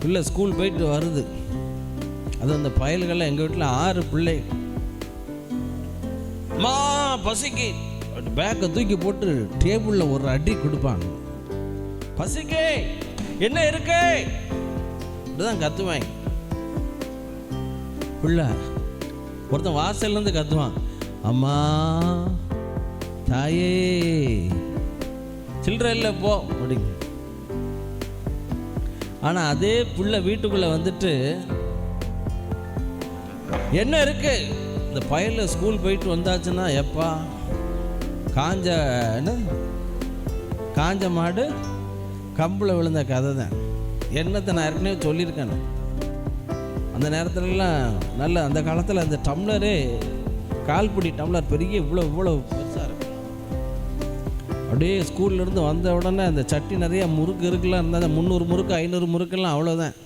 பிள்ளை ஸ்கூல் போயிட்டு வருது. அது அந்த பயல்கள்லாம் எங்கள் வீட்டில் 6 பிள்ளை. மா பசிக்கு பேக்கை தூக்கி போட்டு டேபிளில் ஒரு அடி கொடுப்பாங்க. பசிக்கு என்ன இருக்கு இப்படிதான் கத்துவாங்க. பிள்ளை ஒருத்தன் வாசல்லேருந்து கத்துவான், அம்மா தாயே சில்லற இல்லை போ அப்படிங்க. ஆனால் அதே பிள்ளை வீட்டுக்குள்ளே வந்துட்டு என்ன இருக்கு, இந்த பையல ஸ்கூல் போயிட்டு வந்தாச்சுன்னா எப்பா காஞ்ச மாடு கம்பில் விழுந்த கதை தான். என்னத்தை நான் ஏற்கனவே சொல்லியிருக்கேன். அந்த நேரத்துலலாம் நல்ல அந்த காலத்தில் அந்த டம்ளரே கால்பிடி டம்ளர் பெரிய இவ்வளோ பெருசாக இருக்கும். அப்படியே ஸ்கூல்லேருந்து வந்த உடனே அந்த சட்டி நிறையா முறுக்கு இருக்குலாம் இருந்தால் அந்த 300 முறுக்கு 500 முறுக்கெல்லாம் அவ்வளோதான்.